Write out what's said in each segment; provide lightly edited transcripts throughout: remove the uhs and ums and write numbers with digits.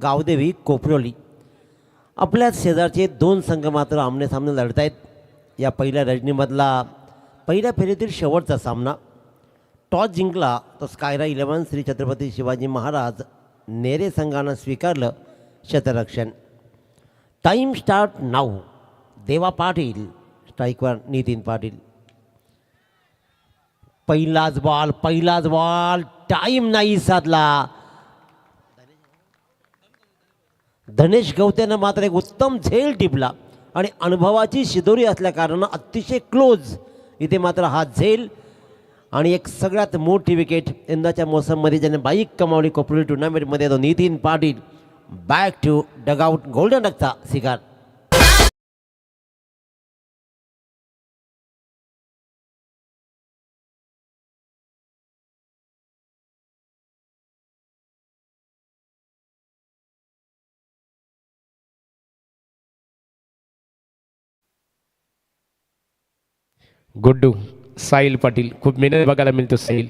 गावदेवी कोपरोली. आपल्या शेजारचे दोन संघ मात्र आमनेसामने लढत आहेत. या पहिल्या रजनीमधला पहिल्या फेरीतील शेवटचा सामना. टॉस जिंकला तो स्कायरा 11 श्री छत्रपती शिवाजी महाराज नेरे संघानं स्वीकारलं क्षेत्ररक्षण. Time start now. देवा पाटील स्ट्राईकवर नितीन पाटील. पहिलाच बॉल टाईम नाही साधला. धनेश गवत्यानं मात्र एक उत्तम झेल टिपला आणि अनुभवाची शिदोरी असल्याकारणानं अतिशय क्लोज इथे मात्र हा झेल आणि एक सगळ्यात मोठी विकेट यंदाच्या मोसममध्ये ज्याने बाईक कमावली कोपरोली टुर्नामेंटमध्ये तो Nitin Patil. Back to dugout. Golden डकचा शिकार. गुड्डू साहिल पाटील, खूप मेहनत बघायला मिळतो साहिल.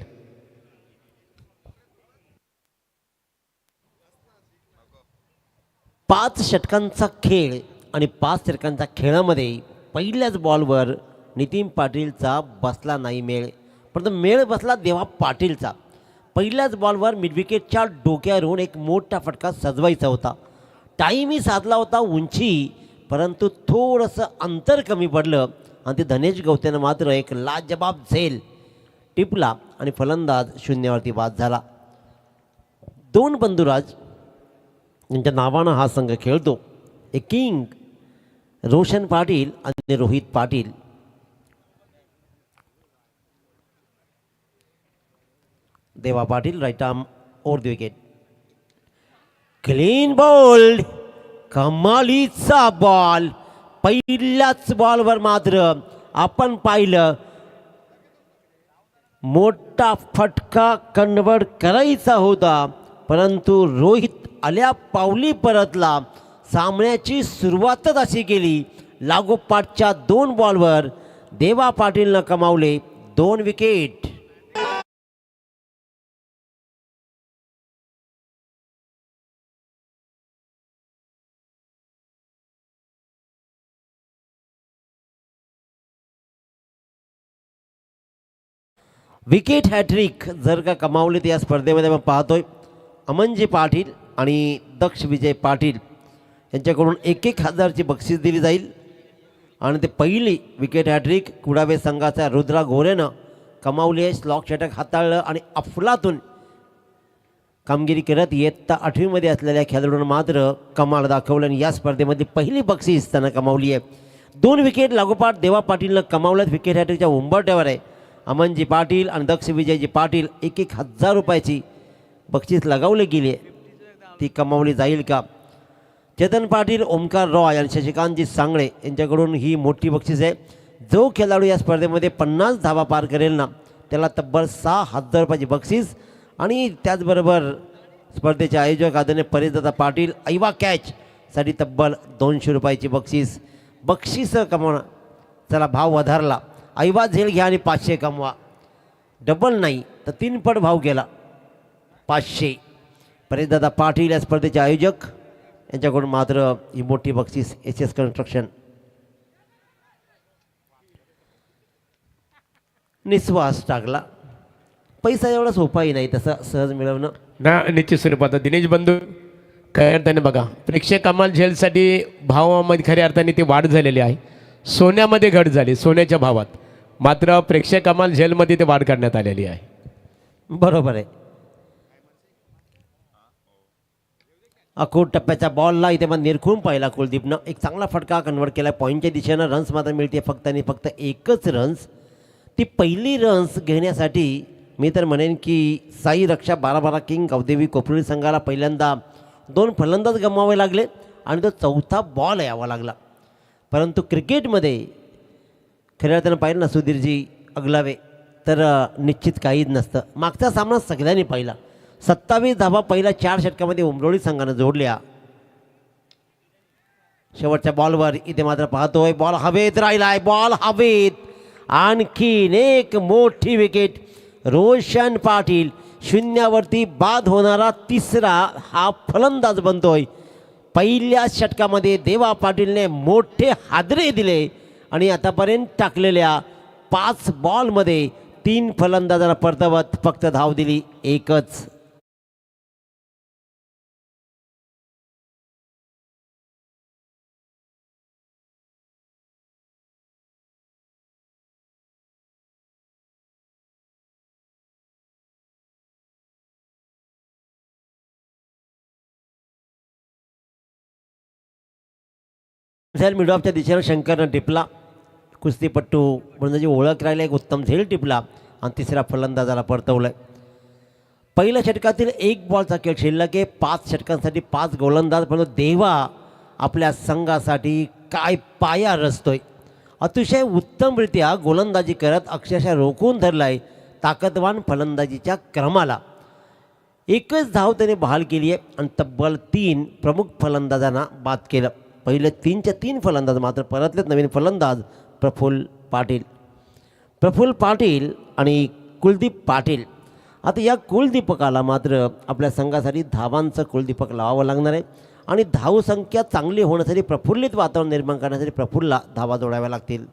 पाच षटकांचा खेळ आणि 5 षटकांच्या खेळामध्ये पहिल्याच बॉलवर नितीन पाटीलचा बसला नाही मेळ, परंतु मेळ बसला देवा पाटीलचा. पहिल्याच बॉलवर मिडविकेटच्या डोक्यावरून एक मोठा फटका सजवायचा होता. टाईमही साधला होता, उंची, परंतु थोडंसं अंतर कमी पडलं आणि ते धनेश गवत्यानं मात्र एक लाजबाब झेल टिपला आणि फलंदाज शून्यावरती बाद झाला. दोन बंधुराज यांच्या नावानं हा संघ खेळतो. एक किंग रोशन पाटील आणि Rohit Patil. Deva Patil right arm over the wicket. Clean ball. कमालीचा बॉल. पहिल्याच बॉलवर मात्र आपण पाहिलं मोठा फटका कन्वर्ट करायचा होता, परंतु रोहित आल्या पावली परतला. सामन्याची सुरुवातच अशी केली. लागोपाठच्या 2 बॉलवर देवा पाटीलनं कमावले 2 विकेट. विकेट हॅट्रिक जर का कमावले तर या स्पर्धेमध्ये आपण पाहतोय अमनजी पाटील आणि दक्ष विजय पाटील यांच्याकडून 1,000ची बक्षीस दिली जाईल. आणि ते पहिली विकेट हॅट्रिक कुडावे संघाच्या रुद्रा गोरेनं कमावली आहे. स्लॉक षटक हाताळलं आणि अफलातून कामगिरी करत इयत्ता 8वीमध्ये असलेल्या खेळाडूंना मात्र कमाल दाखवलं आणि या स्पर्धेमध्ये पहिली बक्षीस त्यानं कमावली आहे. 2 विकेट लागोपाठ देवा पाटीलनं कमावल्यात. विकेट हॅट्रिकच्या उंबरठ्यावर आहे अमनजी पाटील आणि दक्ष विजयजी पाटील. 1,000 रुपयाची बक्षीस लगावली गेली आहे, ती कमावली जाईल का? चेतन पाटील, ओमकार रॉय आणि शशिकांतजी सांगळे यांच्याकडून ही मोठी बक्षीस आहे. जो खेळाडू या स्पर्धेमध्ये 50 धावा पार करेल ना त्याला तब्बल 6,000 रुपयाची बक्षीस. आणि त्याचबरोबर स्पर्धेचे आयोजक आदरणीय परेशदादा पाटील ऐवा कॅचसाठी तब्बल 200 रुपयाची बक्षीस. बक्षीस कमावणं, चला भाव वधारला. ऐवा झेल घ्या आणि 500 कमवा. डबल नाही तर 3 पट भाव केला 500. परेशदादा पाटील या स्पर्धेचे आयोजक यांच्याकडून मात्र ही मोठी बक्षीस. SS construction. निश्वास टाकला. पैसा एवढा सोपाही नाही तसं सहज मिळवणं ना निश्चित स्वरूपात. दिनेश बंधू खऱ्या अर्थाने बघा, प्रेक्षक कमाल झेलसाठी भावामध्ये खऱ्या अर्थाने ती वाढ झालेली आहे. सोन्यामध्ये घट झाली, सोन्याच्या भावात, मात्र प्रेक्षक कमाल झेलमध्ये ते वाढ करण्यात आलेली आहे. बरोबर आहे. अकोट टप्प्याच्या बॉलला इथे मग निरखून पाहिला कुलदीपनं. एक चांगला फटका कन्वर्ट केला पॉईंटच्या दिशेनं. रन्स मात्र मिळते फक्त आणि फक्त 1च रन्स. ती पहिली रन्स घेण्यासाठी मी तर म्हणेन की साई रक्षा 12-12 किंग गावदेवी कोपरोली संघाला पहिल्यांदा 2 फलंदाज गमवावे लागले आणि तो 4था बॉल यावा लागला. परंतु क्रिकेटमध्ये खऱ्या अर्थानं पाहिलं ना सुधीरजी अगलावे तर निश्चित काहीच नसतं. मागचा सामना सगळ्यांनी पाहिला. 27 धावा पहिल्या 4 षटकामध्ये उमरोळी संघानं जोडल्या. शेवटच्या बॉलवर इथे मात्र पाहतोय बॉल हवेत राहिलाय. बॉल हवेत. आणखीन एक मोठी विकेट. रोशन पाटील शून्यावरती बाद होणारा तिसरा हा फलंदाज बनतोय. पहिल्या षटकामध्ये देवा पाटीलने मोठे हादरे दिले आणि आतापर्यंत टाकलेल्या 5 बॉलमध्ये 3 फलंदाजांना परतवत फक्त धाव दिली एकच. मिडऑफच्या दिशेनं शंकरनं टिपला. कुस्तीपट्टू म्हणून जी ओळख राहिली एक उत्तम झेल टिपला आणि तिसऱ्या फलंदाजाला परतवलं. पहिल्या षटकातील 1 बॉलचा खेळ शिल्लक आहे. 5 षटकांसाठी 5 गोलंदाज, परंतु देवा आपल्या संघासाठी काय पाया रचतोय. अतिशय उत्तमरित्या गोलंदाजी करत अक्षरशः रोखून धरलाय ताकदवान फलंदाजीच्या क्रमाला. एकच धाव त्याने बहाल केली आहे आणि तब्बल 3 प्रमुख फलंदाजांना बाद केलं. पहिले 3च्या 3 फलंदाज मात्र परतलेत नवीन फलंदाज प्रफुल्ल पाटील. प्रफुल्ल पाटील आणि कुलदीप पाटील. आता या कुलदीपकाला मात्र आपल्या संघासाठी धावांचं कुलदीपक लावावं लागणार आहे आणि धावसंख्या चांगली होण्यासाठी प्रफुल्लित वातावरण निर्माण करण्यासाठी प्रफुल्लला धावा जोडाव्या लागतील.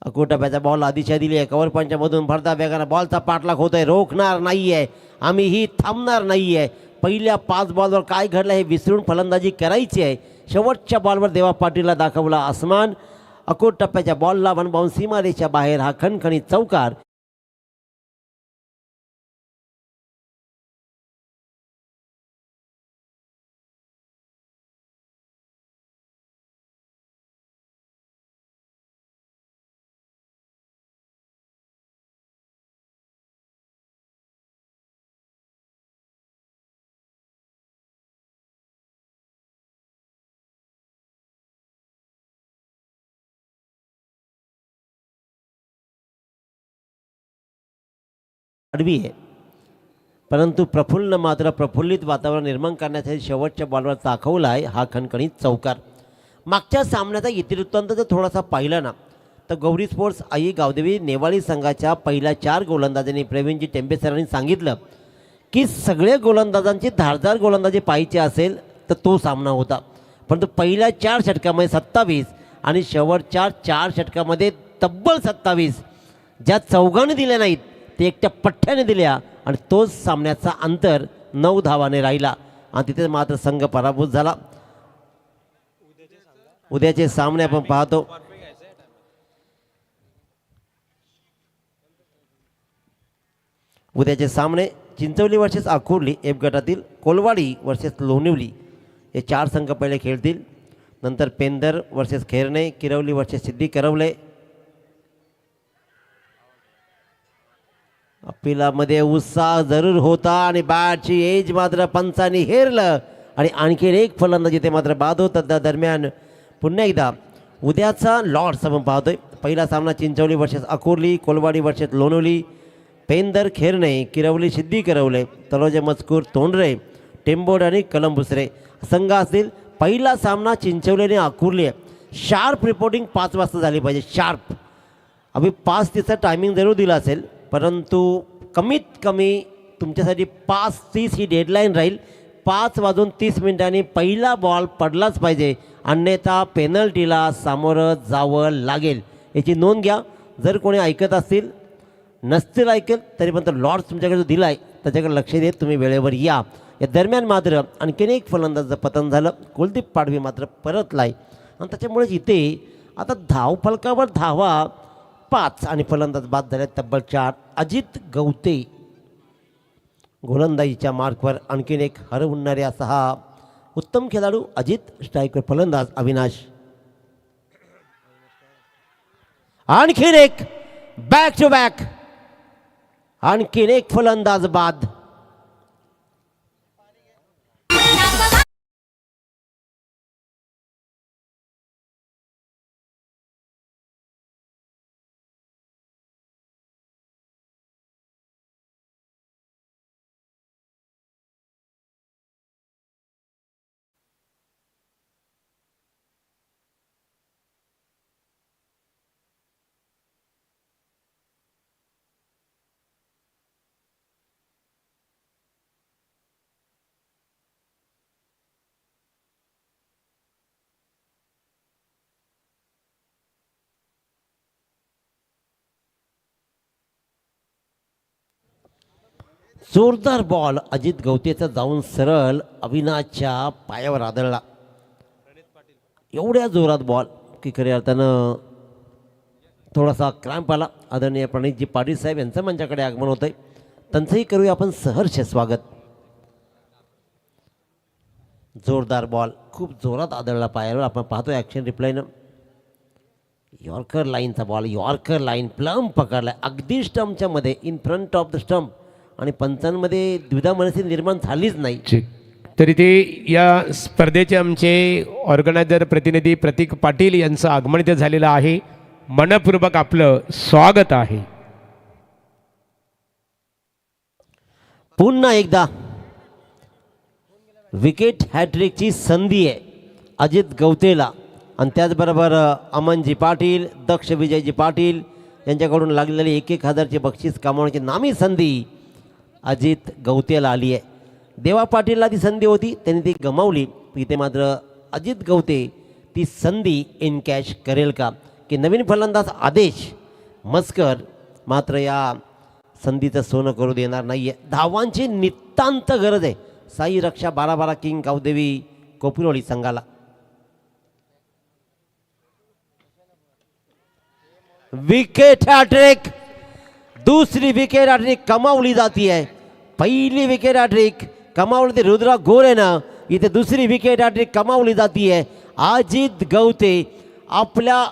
अकोटाब्याचा बॉल आदिशा दिली आहे. कव्हर पंचच्या मधून भरता वेगानं बॉलचा पाठलाग होत आहे. रोखणार नाही आहे, आम्ही ही थांबणार नाही आहे. पहिल्या 5 बॉलवर काय घडलं हे विसरून फलंदाजी करायची आहे. शेवटच्या बॉलवर देवा पाटीलला दाखवला आसमान. अकोट टप्प्याच्या बॉलला वन बाउंस सीमारेच्या बाहेर हा खणखणीत चौकार. आडवी आहे, परंतु प्रफुल्ल मात्र प्रफुल्लित वातावरण निर्माण करण्यासाठी शेवटच्या बॉलवर दाखवला आहे हा खणखणीत चौकार. मागच्या सामन्याचा इतिवृत्तांत जर थोडासा पाहिला ना तर गौरी स्पोर्ट्स आई गावदेवी नेवाळी संघाच्या पहिल्या 4 गोलंदाजांनी प्रवीणजी टेंबे सरांनी सांगितलं की सगळे गोलंदाजांची धारदार गोलंदाजी पाहिजे असेल तर तो सामना होता. परंतु पहिल्या 4 षटकामध्ये 27 आणि शेवटच्या 4 षटकामध्ये तब्बल 27 ज्या चौघांनी दिल्या नाहीत ते एकट्या पठ्ठ्याने दिल्या आणि तोच सामन्याचा अंतर 9 धावाने राहिला आणि तिथे मात्र संघ पराभूत झाला. उद्याचे सामने आपण पाहतो. उद्याचे सामने चिंचवली वर्सेस आकुर्ली एफ गटातील, कोलवाडी वर्सेस लोणिवली हे 4 संघ पहिले खेळतील. नंतर पेंदर वर्सेस खेरणे, किरवली वर्सेस सिद्धी करवले. अपिलामध्ये उत्साह जरूर होता आणि बॅटची एज मात्र पंचांनी हेरलं आणि आणखीन एक फलंदाज इथे मात्र बाद होतात. दरम्यान पुन्हा एकदा उद्याचा लॉर्ड्स आपण पाहतोय. पहिला सामना चिंचवली वर्सेस अकोर्ली, कोलवाडी वर्सेस लोणवली, पेंदर खेरणे, किरवली सिद्धी करवले, तलोजा मजकूर तोंडरे, टेंबोड आणि कलंबुसरे संघ असतील. पहिला सामना चिंचवली आणि अकोर्ली आहे. शार्प रिपोर्टिंग 5 वाजता झाली पाहिजे, शार्प. अभि 5:30 टायमिंग जरूर दिला असेल, परंतु कमीत कमी तुमच्यासाठी 5:30 ही डेडलाईन राहील. 5:30 पहिला बॉल पडलाच पाहिजे, अन्यथा पेनल्टीला सामोरं जावं लागेल. याची नोंद घ्या. जर कोणी ऐकत असतील, नसतील ऐकेल तरी पण तर लॉर्ड्स तुमच्याकडे जो दिला आहे त्याच्याकडे लक्ष देत तुम्ही वेळेवर या. या दरम्यान मात्र आणखीन एक फलंदाजाचं पतन झालं. कुलदीप पाडवी मात्र परतला आहे आणि त्याच्यामुळेच इथे आता धावफलकावर धावा 5 आणि फलंदाज बाद झाले तब्बल 4. अजित गवते गोलंदाजीच्या मार्कवर आणखीन एक हरवणारे असा हा उत्तम खेळाडू अजित. स्ट्रायकर फलंदाज अविनाश. आणखीन एक बॅक टू बॅक, आणखीन एक फलंदाज बाद. जोरदार बॉल अजित गवतेचा जाऊन सरळ अविनाशच्या पायावर आदळला. एवढ्या जोरात बॉल की खऱ्या अर्थानं थोडासा क्रॅम्प आला. आदरणीय प्रणितजी पाटील साहेब यांचं मंचाकडे आगमन होतं आहे, त्यांचंही करूया आपण सहर्ष स्वागत. जोरदार बॉल खूप जोरात आदळला पायावर. आपण पाहतोय ॲक्शन रिप्लायनं. यॉर्कर लाईनचा बॉल, यॉर्कर लाईन प्लम पकडला अगदी स्टंपच्या मध्ये, in front of the stump. आणि पंचांमध्ये द्विधा मनस्थिती निर्माण झालीच नाही. तरी ते या स्पर्धेचे आमचे ऑर्गनायझर प्रतिनिधी प्रतीक पाटील यांचं आगमन इथे झालेलं आहे. मनपूर्वक आपलं स्वागत आहे. पुन्हा एकदा विकेट हॅट्रिकची संधी आहे अजित गवतेला. आणि त्याचबरोबर अमनजी पाटील, दक्ष विजयजी पाटील यांच्याकडून लागलेली 1,000ची बक्षीस कमावण्याची नामी संधी अजित गवतेला आली आहे. देवा पाटीलला ती संधी होती, त्यांनी ती गमावली. इथे मात्र अजित गवते ती संधी इन कॅश करेल का, की नवीन फलंदाज आदेश मस्कर मात्र या संधीचं सोनं करू देणार नाही आहे. धावांची नितांत गरज आहे साई रक्षा 12-12 किंग गावदेवी कोपरवाडी संघाला. विकेट हॅट्रिक, दुसरी विकेट हॅट्रिक कमावली जाती आहे. पहिली विकेट हॅट्रिक कमावली ती रुद्रा गोरेनं, इथे दुसरी विकेट हॅट्रिक कमावली जाती आहे. अजित गवते आपल्या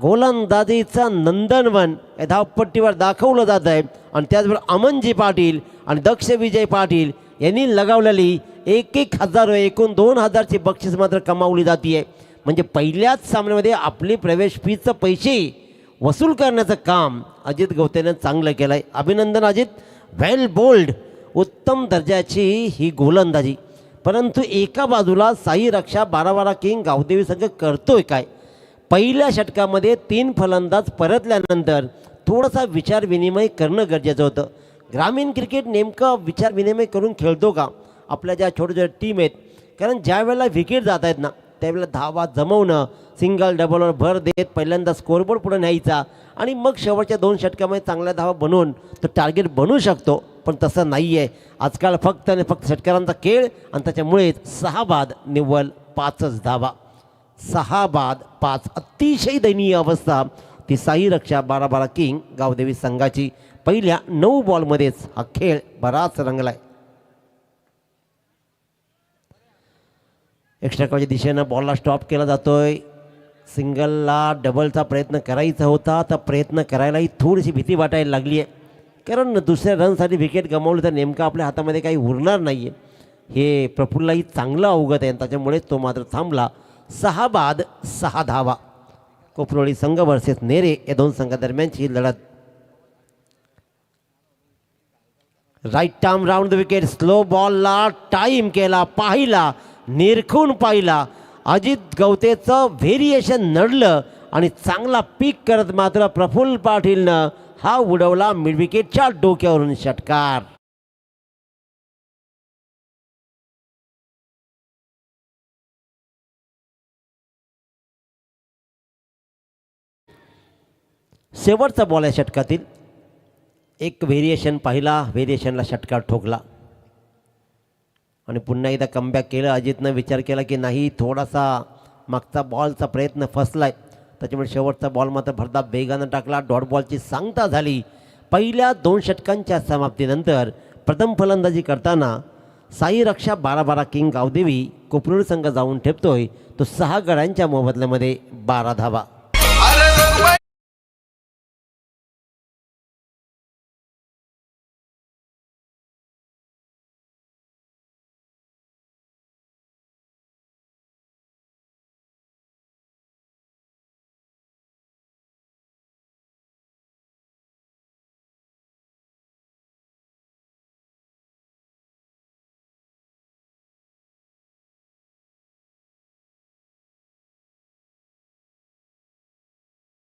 गोलंदाजीचं नंदनवन या धावपट्टीवर दाखवलं जात आहे. आणि त्याचबरोबर अमनजी पाटील आणि दक्ष विजय पाटील यांनी लगावलेली 1,000 एकूण 2,000ची बक्षीस मात्र कमावली जाती आहे. म्हणजे पहिल्याच सामन्यामध्ये आपली प्रवेश फीचं पैसे वसूल करण्याचं काम अजित गवतेनं चांगलं केलं आहे. अभिनंदन अजित, वेल बोल्ड, उत्तम दर्जाची ही गोलंदाजी. परंतु एका बाजूला साई रक्षा 12-12 किंग गावदेवी संघ करतोय काय. पहिल्या षटकामध्ये 3 फलंदाज परतल्यानंतर थोडासा विचारविनिमय करणं गरजेचं होतं. ग्रामीण क्रिकेट नेमकं विचारविनिमय करून खेळतो का आपल्या ज्या छोट्या छोट्या टीम आहेत. कारण ज्या वेळेला विकेट जात आहेत ना त्यावेळेला धावा जमवणं, सिंगल डबलवर भर देत पहिल्यांदा स्कोरबोर्ड पुढे न्यायचा आणि मग शेवटच्या 2 षटकामध्ये चांगल्या धावा बनवून तो टार्गेट बनवू शकतो. पण तसं नाही आहे आजकाल. फक्त आणि फक्त षटकारांचा खेळ आणि त्याच्यामुळेच 6 बाद निव्वळ 5च धावा. 6 बाद 5, अतिशय दयनीय अवस्था ती साई रक्षा 12-12 किंग गावदेवी संघाची. पहिल्या 9 बॉलमध्येच हा खेळ बराच रंगलाय. एक्स्ट्रा कव्हरच्या दिशेनं बॉलला स्टॉप केला जातोय. सिंगलला डबलचा प्रयत्न करायचा होता, तर प्रयत्न करायलाही थोडीशी भीती वाटायला लागली आहे. कारण दुसऱ्या रनसाठी विकेट गमावली तर नेमकं आपल्या हातामध्ये काही उरणार नाही आहे. हे प्रफुल्लाही चांगलं अवगत आहे, त्याच्यामुळेच तो मात्र थांबला. 6 बाद 6 धावा. कोपरवाडी संघ वर्सेस नेरे या 2 संघादरम्यानची ही लढत. Right arm round the wicket, slow बॉलला टाईम केला, पाहिला, निरखून पाहिला. अजित गवतेचं व्हेरिएशन नडलं आणि चांगला पीक करत मात्र प्रफुल्ल पाटीलनं हा उडवला मिड विकेटच्या डोक्यावरून षटकार. शेवटचा बॉल या षटकातील एक व्हेरिएशन पाहिला, व्हेरिएशनला षटकार ठोकला आणि पुन्हा एकदा कमबॅक केलं. अजितनं विचार केला की नाही, थोडासा मागचा बॉलचा प्रयत्न फसलाय, त्याच्यामुळे शेवटचा बॉल मात्र भरदा वेगानं टाकला. डॉट बॉलची सांगता झाली. पहिल्या 2 षटकांच्या समाप्तीनंतर प्रथम फलंदाजी करताना साई रक्षा 12-12 किंग गावदेवी कोपरवाडी संघ जाऊन ठेपतोय तो 6 गड्यांच्या मोबदल्यामध्ये 12 धावा.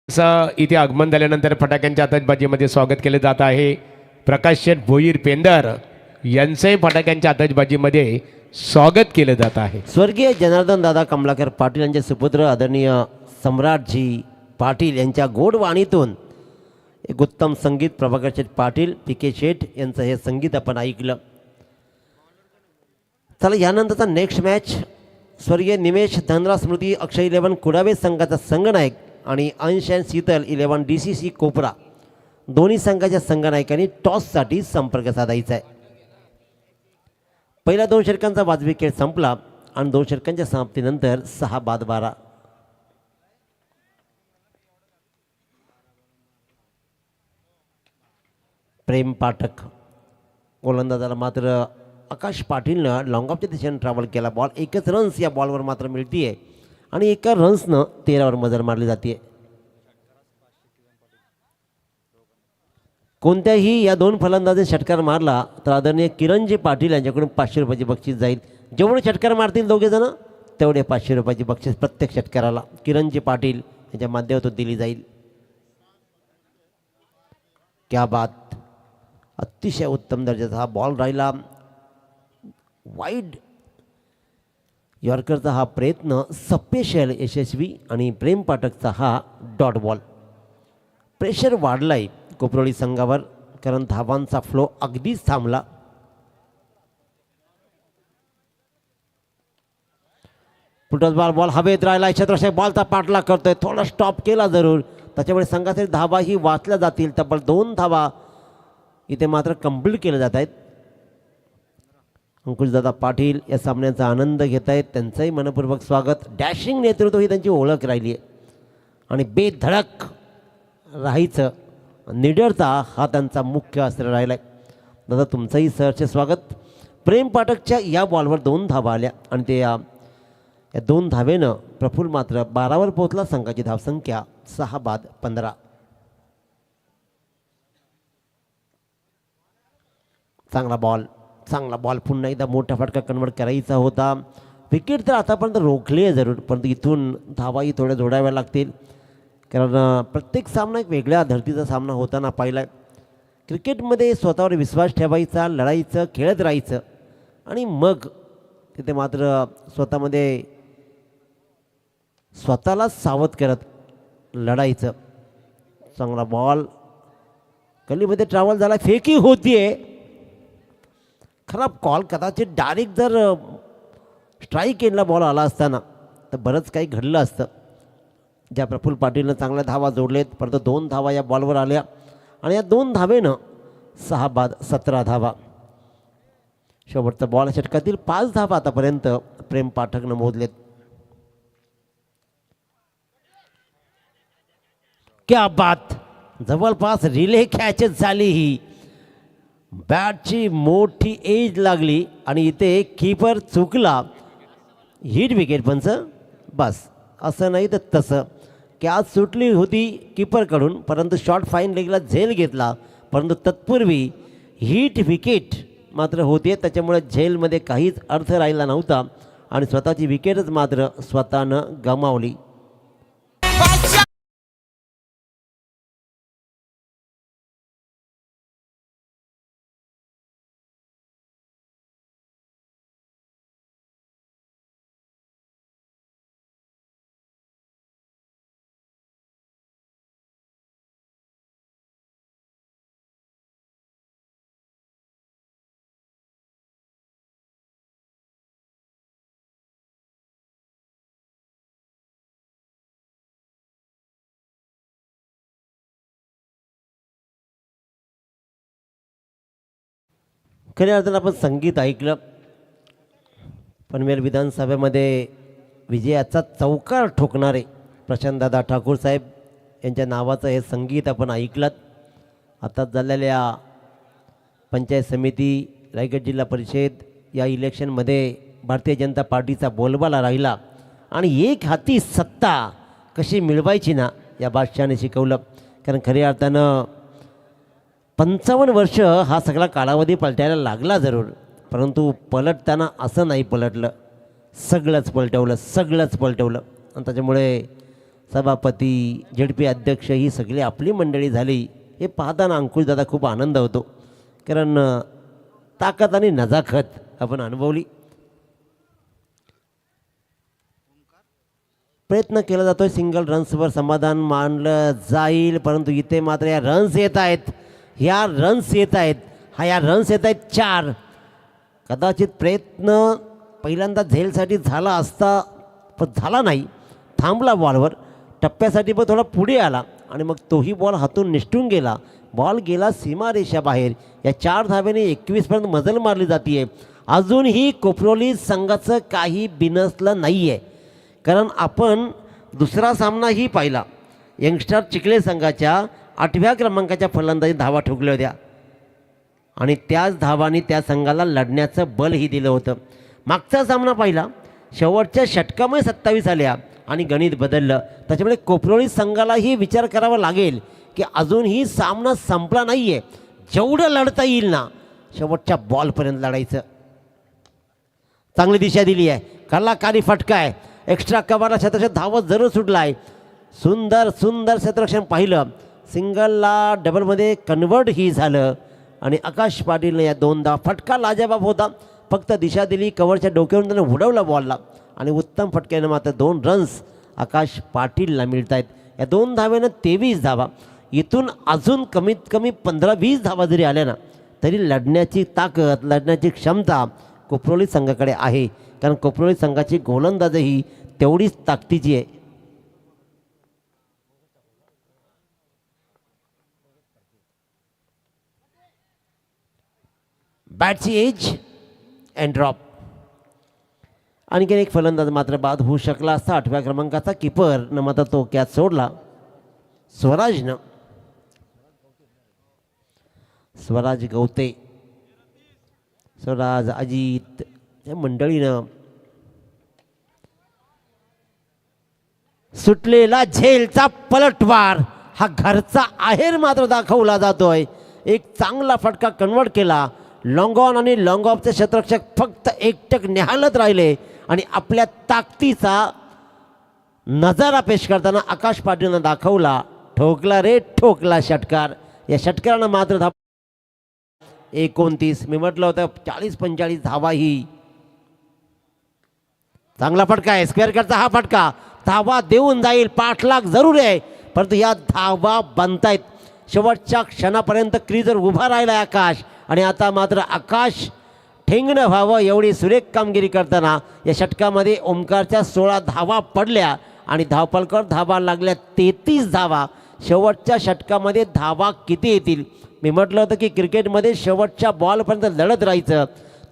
असं इथे आगमन झाल्यानंतर फटाक्यांच्या आतषबाजीमध्ये स्वागत केले जात आहे. प्रकाश शेठ भोईर पेंदर यांचंही फटाक्यांच्या आतषबाजीमध्ये स्वागत केलं जात आहे. स्वर्गीय जनार्दन दादा कमलाकर पाटील यांचे सुपुत्र आदरणीय सम्राटजी पाटील यांच्या गोड वाणीतून एक उत्तम संगीत प्रभाकर शेठ पाटील, पी के शेठ यांचं हे संगीत आपण ऐकलं. चला यानंतरचा नेक्स्ट मॅच स्वर्गीय निमेश धनराज स्मृती अक्षय 11 कुडावे संघाचा संघनायक आणि अंश अँड शीतल 11 DCC कोपरा दोन्ही संघाच्या संघनायकांनी टॉससाठी संपर्क साधायचा आहे. पहिल्या 2 षटकांचा वाजवी खेळ संपला आणि 2 षटकांच्या समाप्तीनंतर 6-12. प्रेम पाठक गोलंदाजाला मात्र आकाश पाटीलनं लॉंगऑफच्या दिशेने ट्रॅव्हल केला. बॉल एकच रन्स या बॉलवर मात्र मिळतीये आणि एका रन्सनं 13वर मजल मारली जाते. कोणत्याही या 2 फलंदाजांनी षटकार मारला तर आदरणीय किरणजी पाटील यांच्याकडून 500 रुपयाची बक्षीस जाईल. जेवढे षटकार मारतील दोघेजण तेवढे 500 रुपयाची बक्षीस प्रत्येक षटकाराला किरणजी पाटील यांच्या माध्यमातून दिली जाईल. क्या बात, अतिशय उत्तम दर्जाचा हा बॉल राहिला. वाईड यॉर्करचा हा प्रयत्न सपेशल यशस्वी आणि प्रेम पाठकचा हा डॉट बॉल. प्रेशर वाढलाय कोपरोळी संघावर कारण धावांचा फ्लो अगदीच थांबला. पुटस बॉल हवेत राहिला. छत्रशे बॉलचा पाठलाग करतोय. थोडा स्टॉप केला जरूर, त्याच्यामुळे संघातील धावाही वाचल्या जातील. तब्बल 2 धावा इथे मात्र कंप्लीट केल्या जात आहेत. अंकुशदादा पाटील या सामन्याचा आनंद घेत आहेत. त्यांचंही मनपूर्वक स्वागत. डॅशिंग नेतृत्व ही त्यांची ओळख राहिली आहे आणि बेधडक राहायचं, निडरता हा त्यांचा मुख्य अस्त्र राहिला आहे. दादा तुमचंही सहर्ष स्वागत. प्रेम पाठकच्या या बॉलवर 2 धावा आल्या आणि ते या 2 धावेनं प्रफुल्ल मात्र 12वर पोहोचला. संघाची धावसंख्या 6-15. चांगला बॉल पुन्हा एकदा मोठा फटका कन्वर्ट करायचा होता. विकेट तर आतापर्यंत रोखली आहे जरूर, परंतु इथून धावाही थोड्या जोडाव्या लागतील कारण प्रत्येक सामना एक वेगळ्या धर्तीचा सामना होताना पाहिला आहे. क्रिकेटमध्ये स्वतःवर विश्वास ठेवायचा, लढायचं, खेळत राहायचं आणि मग तिथे मात्र स्वतःला सावध करत लढायचं. चांगला बॉल गलीमध्ये ट्रॅव्हल झाला. फेकी होतीये, खराब कॉल. कदाचित डायरेक्ट जर स्ट्राईक एंडला बॉल आला असताना तर बरंच काही घडलं असतं. ज्या प्रफुल्ल पाटीलनं चांगल्या धावा जोडलेत, परंतु 2 धावा या बॉलवर आल्या आणि या 2 धावेनं 6-17 धावा. शेवटचा बॉल षटकातील 5 धावा आतापर्यंत प्रेम पाठकनं मोजलेत. क्या बात, जवळपास रिले कॅचच झाली. ही बॅटची मोठी एज लागली आणि इथे कीपर चुकला. हिट विकेट पंच. बस असं नाही तर तसं. कॅच सुटली होती कीपरकडून, परंतु शॉर्ट फाईन लेगला झेल घेतला, परंतु तत्पूर्वी हिट विकेट मात्र होते. त्याच्यामुळे झेलमध्ये काहीच अर्थ राहिला नव्हता आणि स्वतःची विकेटच मात्र स्वतःनं गमावली. खऱ्या अर्थानं आपण संगीत ऐकलं. पनवेल विधानसभेमध्ये विजयाचा चौकार ठोकणारे प्रशांतदादा ठाकूर साहेब यांच्या नावाचं हे संगीत आपण ऐकलं. आता झालेल्या पंचायत समिती, रायगड जिल्हा परिषद या इलेक्शनमध्ये भारतीय जनता पार्टीचा बोलबाला राहिला आणि एक हाती सत्ता कशी मिळवायची ना या बादशाहाने शिकवलं. कारण खऱ्या अर्थानं 55 वर्ष हा सगळा कालावधी पलटायला लागला जरूर, परंतु पलटताना असं नाही पलटलं, सगळंच पलटवलं. आणि त्याच्यामुळे सभापती, झेडपी अध्यक्ष ही सगळी आपली मंडळी झाली. हे पाहताना अंकुशदादा खूप आनंद होतो, कारण ताकद आणि नजाकत आपण अनुभवली. प्रयत्न केला जातोय, सिंगल रन्सवर समाधान मानलं जाईल, परंतु इथे मात्र या रन्स येत आहेत, ह्या रन्स येत आहेत, या रन्स येत आहेत 4. कदाचित प्रयत्न पहिल्यांदा झेलसाठी झाला असता पण झाला नाही, थांबला बॉलवर, टप्प्यासाठी पण थोडा पुढे आला आणि मग तोही बॉल हातून निसटून गेला, बॉल गेला सीमारेषाबाहेर. या 4 धावेने 21पर्यंत मजल मारली जाते. अजूनही कोपरोली संघाचं काही बिनसलं नाही आहे, कारण आपण दुसरा सामनाही पाहिला. यंगस्टर चिखले संघाच्या 8व्या क्रमांकाच्या फलंदाजी धावा ठोकल्या होत्या आणि त्याच धावांनी त्या संघाला लढण्याचं बलही दिलं होतं. मागचा सामना पाहिला, शेवटच्या षटकामध्ये 27 आल्या आणि गणित बदललं. त्याच्यामुळे कोपरोली संघालाही विचार करावा लागेल की अजूनही सामना संपला नाही आहे, जेवढं लढता येईल ना शेवटच्या बॉलपर्यंत लढायचं. चांगली दिशा दिली आहे, कलाकारी फटका आहे, एक्स्ट्रा कव्हरला क्षेत्ररक्षण धावत जरूर सुटला आहे. सुंदर सुंदर क्षेत्ररक्षण पाहिलं, सिंगलला डबलमध्ये कन्वर्ट ही झालं आणि आकाश पाटीलने या 2दा फटका लाजवाब होता. फक्त दिशा दिली, कव्हरच्या डोक्यावरून त्याने उडवला बॉलला आणि उत्तम फटक्याने मात्र 2 रन्स आकाश पाटीलला मिळत आहेत. या 2 धावेनं 23 धावा. इथून अजून कमीत कमी 15-20 धावा जरी आल्या ना तरी लढण्याची ताकद, लढण्याची क्षमता कोपरोली संघाकडे आहे, कारण कोपरोली संघाची गोलंदाजही तेवढीच ताकदीची आहे. बॅटची एज अँड ड्रॉप. आणखीन एक फलंदाज मात्र बाद होऊ शकला असता. 8व्या क्रमांकाचा किपरनं मात्र तो कॅच सोडला. स्वराजनं, स्वराज गवते, स्वराज अजित या मंडळीनं सुटलेला झेलचा पलटवार हा घरचा आहेर मात्र दाखवला जातोय. एक चांगला फटका कन्वर्ट केला. लॉंग ऑन आणि लॉंग ऑफचे क्षेत्ररक्षक फक्त एकटक निहाळत राहिले आणि आपल्या ताकदीचा नजारा पेश करताना आकाश पाटीलनं दाखवला. ठोकला रे ठोकला षटकार. या षटकारानं मात्र 29, मी म्हटलं होतं 40-45 धावा. ही चांगला फटका आहे, स्क्वेअर करता हा फटका धावा देऊन जाईल, पाठलाग जरूर आहे, परंतु या धावा बनतायत. शेवटच्या क्षणापर्यंत क्रीजवर उभा राहिला आकाश आणि आता मात्र आकाश ठेंगणं व्हावं एवढी सुरेख कामगिरी करताना या षटकामध्ये ओमकारच्या 16 धावा पडल्या आणि धावपलकर धावा लागल्या 33 धावा. शेवटच्या षटकामध्ये धावा किती येतील? मी म्हटलं होतं की क्रिकेटमध्ये शेवटच्या बॉलपर्यंत लढत राहायचं.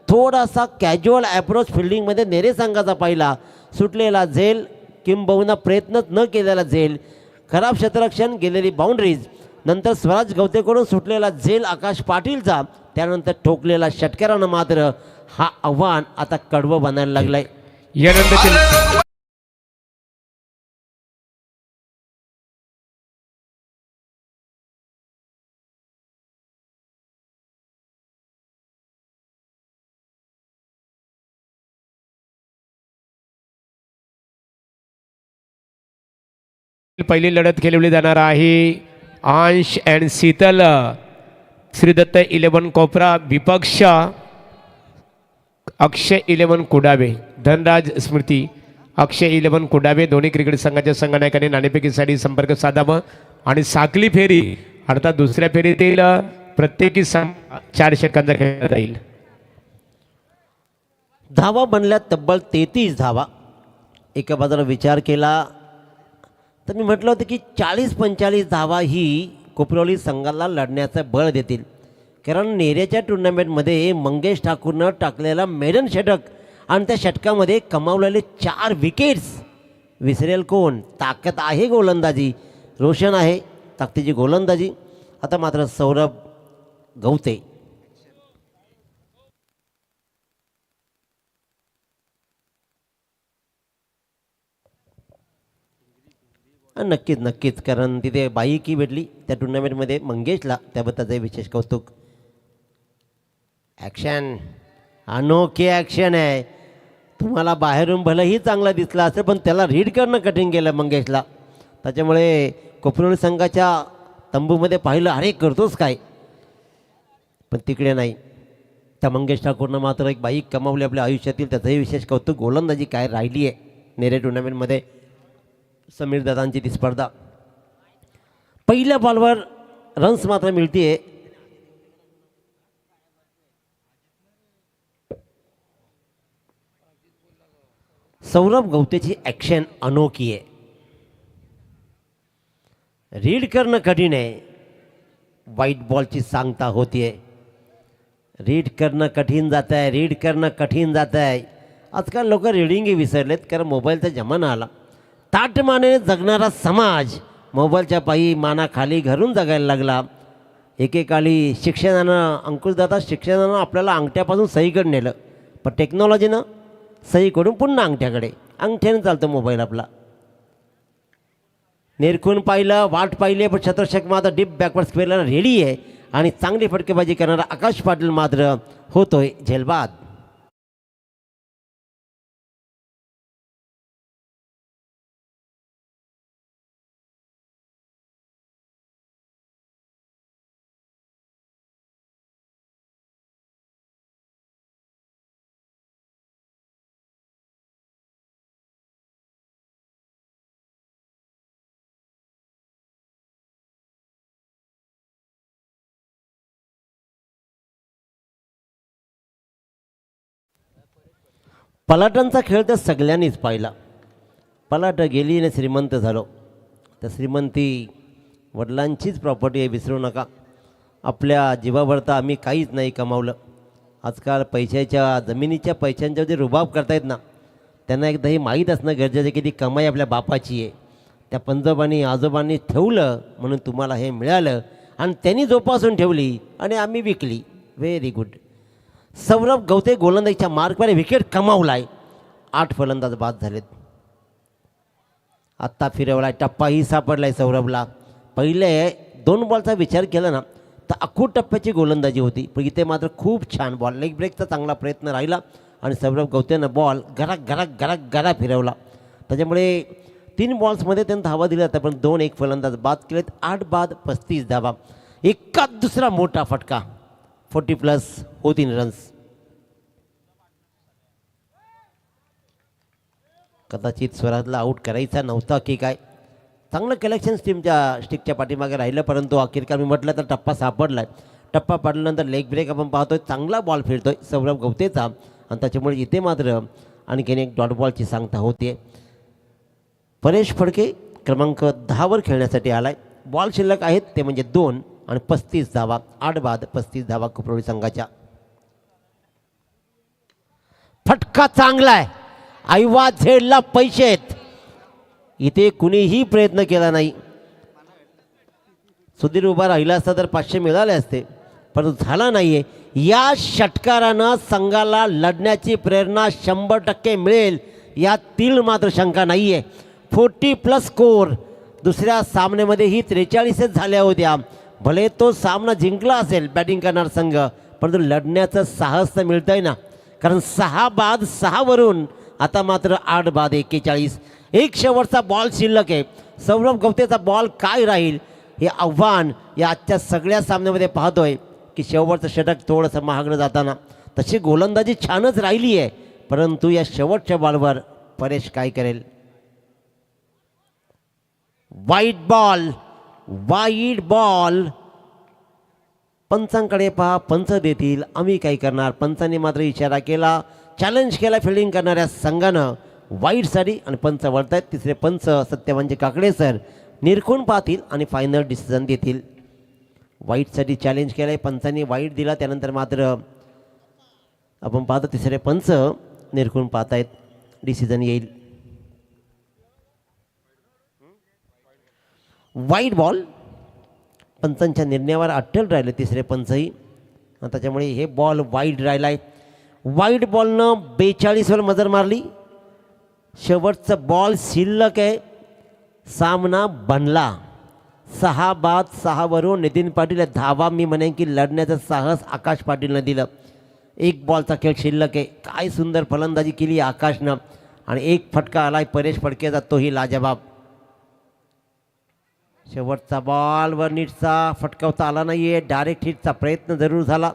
थोडासा कॅज्युअल ॲप्रोच फिल्डिंगमध्ये नेरे संघाचा पाहिला. सुटलेला झेल किंबहुना प्रयत्नच न केलेला झेल, खराब क्षेत्ररक्षण, गेलेली बाउंड्रीज, नंतर स्वराज गवतेकडून सुटलेला झेल आकाश पाटीलचा, त्यानंतर ठोकलेला षटकारानं मात्र हा आव्हान आता कडवं बनायला लागलंय. यानंतर पहिली लढत खेळवली जाणार आहे. अंश अँड शीतल, श्रीदत्त 11 कोपरा, विपक्ष अक्षय 11 कुडावे, धनराज स्मृती अक्षय 11 कुडावे. दोन्ही क्रिकेट संघाच्या संघनायकांनी नाणेफेकीसाठी संपर्क साधावा आणि साखली फेरी अर्थात दुसऱ्या फेरीतील प्रत्येकी 4 षटकांचा खेळला जाईल. धावा बनल्या तब्बल 33 धावा. एका बाजूला विचार केला तर मी म्हटलं होतं की 40-45 धावा ही कोपरोली संघाला लढण्याचं बळ देतील, कारण नेऱ्याच्या टुर्नामेंटमध्ये मंगेश ठाकूरनं टाकलेला मेडन षटक आणि त्या षटकामध्ये कमावलेले 4 विकेट्स विसरेल कोण? ताकद आहे गोलंदाजी, रोशन आहे ताकदीची गोलंदाजी. आता मात्र सौरभ गवते नक्कीच नक्कीच, कारण तिथे बाईकी भेटली त्या टुर्नामेंटमध्ये मंगेशला, त्याबद्दलचं विशेष कौतुक. ॲक्शन, अनोखी ॲक्शन आहे. तुम्हाला बाहेरून भलेही चांगला दिसला असेल पण त्याला रीड करणं कठीण गेलं मंगेशला. त्याच्यामुळे कोपरोली संघाच्या तंबूमध्ये पाहिलं, अरे करतोस काय, पण तिकडे नाही. त्या मंगेश ठाकूरनं मात्र एक बाईक कमावली आपल्या आयुष्यातील, त्याचंही विशेष कौतुक. गोलंदाजी काय राहिली आहे नेरे टुर्नामेंटमध्ये. समीर दादांची ती स्पर्धा. पहिल्या बॉलवर रन्स मात्र मिळते. सौरभ गवतेची ॲक्शन अनोखी आहे. रीड करणं कठीण आहे. व्हाईट बॉलची सांगता होतीये. रीड करणं कठीण जात आहे. रीड करणं कठीण जात आहे. आजकाल लोक रीडिंगही विसरलेत, कारण मोबाईलचा जमाना आला. ताटमानेने जगणारा समाज मोबाईलच्या पायी माना खाली घरून जगायला लागला. एकेकाळी शिक्षणानं, अंकुशदादा, शिक्षणानं आपल्याला अंगठ्यापासून सहीकडे नेलं, पण टेक्नॉलॉजीनं सहीकडून पुन्हा अंगठ्याकडे. अंगठ्याने चालतो मोबाईल आपला. निरखून पाहिलं, वाट पाहिली, पण शतरषक मात्र डीप बॅकवर्ड स्क्वेअरला रेडी आहे. आणि चांगली फटकेबाजी करणारा आकाश पाटील मात्र होतोय झेलबाद. पलाटांचा खेळ तर सगळ्यांनीच पाहिला. पलाट गेली आणि श्रीमंत झालो. तर श्रीमंती वडिलांचीच प्रॉपर्टी आहे, विसरू नका. आपल्या जीवावर तर आम्ही काहीच नाही कमावलं. आजकाल पैशाच्या, जमिनीच्या पैशांच्या जे रुबाब करतायत ना, त्यांना एकदा हे माहीत असणं गरजेचं आहे की ती कमाई आपल्या बापाची आहे. त्या पंजोबांनी आजोबांनी ठेवलं म्हणून तुम्हाला हे मिळालं, आणि त्यांनी जोपासून ठेवली आणि आम्ही विकली. Very good. सौरभ गवते गोलंदाजीच्या मार्कवर विकेट कमावलाय. 8 फलंदाज बाद झालेत. आत्ता फिरवलाय, टप्पाही सापडलाय सौरभला. पहिले 2 बॉलचा विचार केला ना तर अखूट टप्प्याची गोलंदाजी होती, पण इथे मात्र खूप छान बॉल, लेग ब्रेकचा चांगला प्रयत्न राहिला आणि सौरभ गवतेनं बॉल गरा फिरवला. त्याच्यामुळे 3 बॉल्समध्ये त्यांना धावा दिला जातात, पण 2-1 फलंदाज बाद केलेत. 8 बाद 35 धावा. एकाच दुसरा मोठा फटका, 40+ होतीन रन्स. कदाचित स्वराजला आऊट करायचा नव्हता की काय. चांगलं कलेक्शन टीमच्या स्टिकच्या पाठीमागे राहिलं, परंतु अखेरकार मी म्हटलं तर टप्पा सापडला आहे. टप्पा पाडल्यानंतर लेग ब्रेक आपण पाहतोय, चांगला बॉल फिरतोय सौरभ गवतेचा, आणि त्याच्यामुळे इथे मात्र आणखीन एक डॉट बॉलची सांगता होते. परेश फडके क्रमांक 10वर खेळण्यासाठी आलाय. बॉल शिल्लक आहेत ते म्हणजे 2 आणि 35 धावा. 8 बाद 35 धावा कुपरोळी संघाच्या. फटका चांगला आहे. आईवा झेडला पैसे आहेत. इथे कुणीही प्रयत्न केला नाही. सुधीर उभा राहिला असता तर 500 मिळाले असते, परंतु झाला नाहीये. या षटकारानं संघाला लढण्याची प्रेरणा 100% मिळेल यातील मात्र शंका नाहीये. 40+ स्कोर. दुसऱ्या सामन्यामध्येही 43 झाल्या होत्या. भले तो सामना जिंकला असेल बॅटिंग करणार संघ, परंतु लढण्याचं साहस तर मिळतंय ना, कारण 6 बाद 6 वरून आता मात्र 8 बाद 41. एक शेवटचा बॉल शिल्लक आहे. सौरभ गवतेचा बॉल काय राहील हे आव्हान या आजच्या सगळ्या सामन्यामध्ये पाहतोय की शेवटचं षटक थोडंसं महागडं जाताना. तशी गोलंदाजी छानच राहिली आहे, परंतु या शेवटच्या बॉलवर परेश काय करेल. वाईट बॉल. पंचांकडे पहा, पंच देतील, आम्ही काय करणार. पंचांनी मात्र इशारा केला, चॅलेंज केला फिल्डिंग करणाऱ्या संघानं वाईटसाठी, आणि पंच वळत आहेत. तिसरे पंच सत्यवानचे काकडे सर निरखून पाहतील आणि फायनल डिसिजन देतील. वाईटसाठी चॅलेंज केलं आहे, पंचांनी वाईट दिला. त्यानंतर मात्र आपण पाहतो तिसरे पंच निरखून पाहतायत, डिसिजन येईल. वाईट बॉल. पंचांच्या निर्णयावर अट्टल राहिले तिसरे पंचही, त्याच्यामुळे हे बॉल वाईट राहिला आहे. वाईट बॉलनं 42वर मजर मारली. शेवटचं बॉल शिल्लक आहे. सामना बनला. 6 बाद 6 वरून नितीन पाटील धावा. मी म्हणेन की लढण्याचं साहस आकाश पाटीलनं दिलं. 1 बॉलचा खेळ शिल्लक आहे. काय सुंदर फलंदाजी केली आकाशनं, आणि 1 फटका आलाय परेश फडकेचा, तोही लाजवाब. शेवटचा बॉलवर नीटचा फटकावता आला नाहीये. डायरेक्ट हिटचा प्रयत्न जरूर झाला.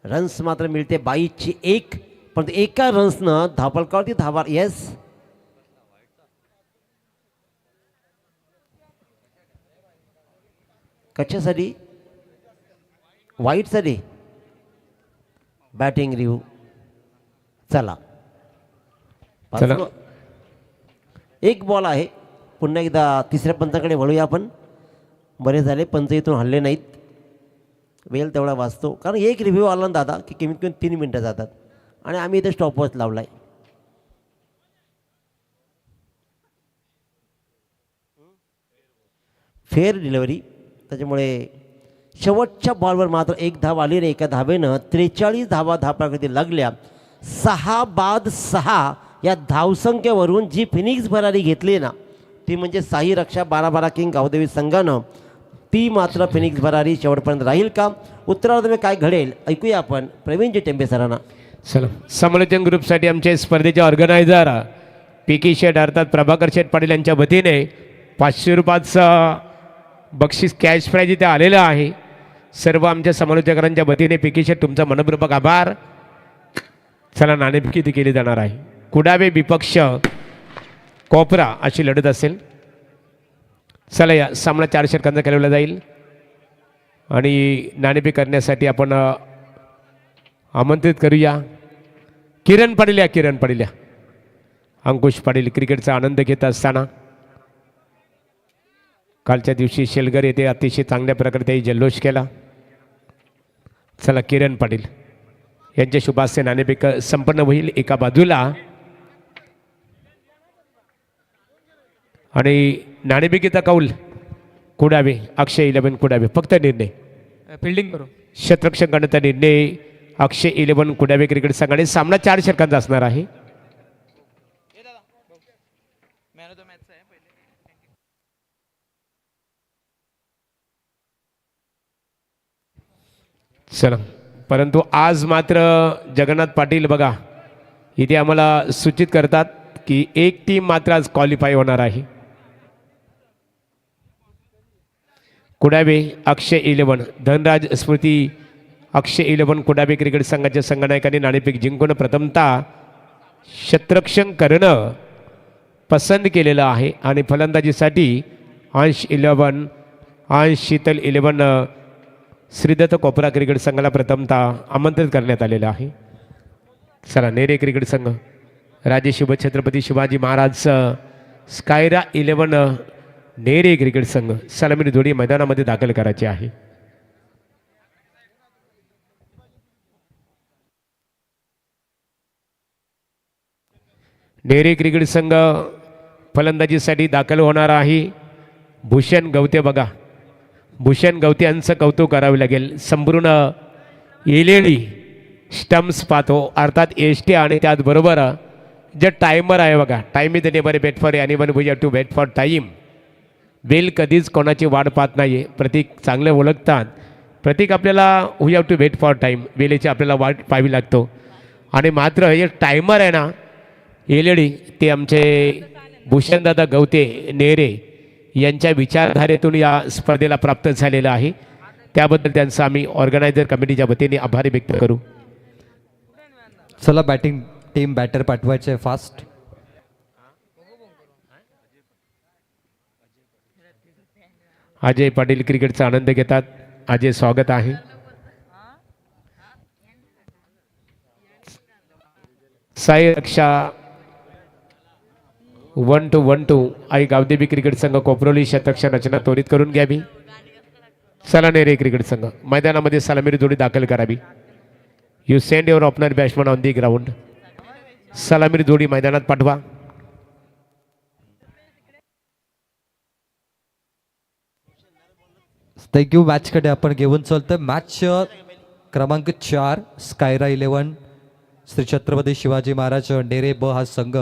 रन्स मात्र मिळते 22ची 1, पण एका रन्सनं धावफलकावरती धावा. येस, कशासाठी? वाईटसाठी बॅटिंग रिव्ह्यू. चला चला. एक बॉल आहे. पुन्हा एकदा तिसऱ्या पंचाकडे वळूया आपण. बरे झाले पंच इथून हल्ले नाहीत. वेळ तेवढा वाचतो कारण एक रिव्ह्यू आला ना दादा की कमीत कमी 3 मिनटं जातात आणि आम्ही इथे स्टॉपवॉच लावला आहे. Fair delivery. त्याच्यामुळे शेवटच्या बॉलवर मात्र एक धाव आली रे. एका धावेनं 43 धावा धापाकडे लागल्या. 6 बाद 6 या धावसंख्येवरून जी फिनिक्स भरारी घेतली ना ती म्हणजे साई रक्षा 12-12 किंग गावदेवी संघानं. ती मात्र फिनिक्स भरारी शेवटपर्यंत राहील का? उत्तरार्धामध्ये काय घडेल ऐकूया आपण प्रवीणजी टेंबे सरांना. चला, समालोचन ग्रुपसाठी आमचे स्पर्धेचे ऑर्गनायझर पी.के. शेठ अर्थात प्रभाकर शेठ पाटील यांच्या वतीने 500 रुपयाचं बक्षीस कॅश प्राईज इथे आलेलं आहे. सर्व आमच्या समालोचकांच्या वतीने पी.के. शेठ तुमचा मनपूर्वक आभार. चला, नाणेफेक इथे केली जाणार आहे. कुडावे विपक्ष कोपरा अशी लढत असेल. चला, या सामना 4 षटकांचा खेळवला जाईल आणि नाणेफेक करण्यासाठी आपण आमंत्रित करूया किरण पाटील. या किरण पाटील या. अंकुश पाटील क्रिकेटचा आनंद घेत असताना कालच्या दिवशी शेलगर येथे अतिशय चांगल्या प्रकारे त्यांनी जल्लोष केला. चला, किरण पाटील यांच्या शुभास्ते नाणेफेक संपन्न होईल एका बाजूला आणि नाणेफेकीचा कौल कुडावे अक्षय 11 कुडावे. फक्त निर्णय फिल्डिंग करू. क्षेत्ररक्षण करण्याचा निर्णय अक्षय 11 कुडावे क्रिकेट संघाने. सामना 4 षटकांचा असणार आहे. चला, परंतु आज मात्र जगन्नाथ पाटील बघा इथे आम्हाला सूचित करतात की एक टीम मात्र आज क्वालिफाय होणार आहे. कुडावे अक्षय 11 धनराज स्मृती अक्षय 11 कुडावे क्रिकेट संघाच्या संघनायकांनी नाणेफेक जिंकून प्रथमतः क्षेत्ररक्षण करणं पसंत केलेलं आहे आणि फलंदाजीसाठी अंश 11 अंश शीतल 11 श्रीदत्त कोपरा क्रिकेट संघाला प्रथमतः आमंत्रित करण्यात आलेलं आहे. चला, नेरे क्रिकेट संघ राजे शिवछत्रपती शिवाजी महाराज स्कायरा 11 नेरे क्रिकेट संघ सलामी जोडी मैदानामध्ये दाखल करायची आहे. नेरे क्रिकेट संघ फलंदाजीसाठी दाखल होणार आहे. भूषण गवते बघा, भूषण गवते यांचं कौतुक करावे लागेल. संपूर्ण LED स्टम्प्स पाहतो अर्थात ST आणि त्याचबरोबर जे टायमर आहे बघा, time is never wait for anyone we have to wait for time. बेल कधीच कोणाची वाट पाहत नाही आहे. प्रतीक चांगले ओळखतात. प्रतीक आपल्याला we have to wait for time वेळेची आपल्याला वाट पाहावी लागतो. आणि मात्र हे टायमर आहे ना LED ते आमचे भूषणदादा गवते नेरे यांच्या विचारधारेतून या स्पर्धेला प्राप्त झालेलं आहे. त्याबद्दल त्यांचा आम्ही ऑर्गनायझर कमिटीच्या वतीने आभार व्यक्त करू. चला, बॅटिंग टीम बॅटर पाठवायचे आहे फास्ट. अजय पाटील क्रिकेटचा आनंद घेतात. अजय स्वागत आहे. साई रक्षा 1-2 आई गावदेवी क्रिकेट संघ कोपरोली शतरक्षण रचना त्वरित करून घ्यावी. चला, नेरे क्रिकेट संघ मैदानामध्ये सलामीरी जोडी दाखल करावी. You send your opener batsman on the ground. सलामीरी जोडी मैदानात पाठवा. थँक्यू. मॅचकडे आपण घेऊन चालतोय. मॅच क्रमांक 4 स्कायरा 11 श्री छत्रपती शिवाजी महाराज नेरे ब हा संघ.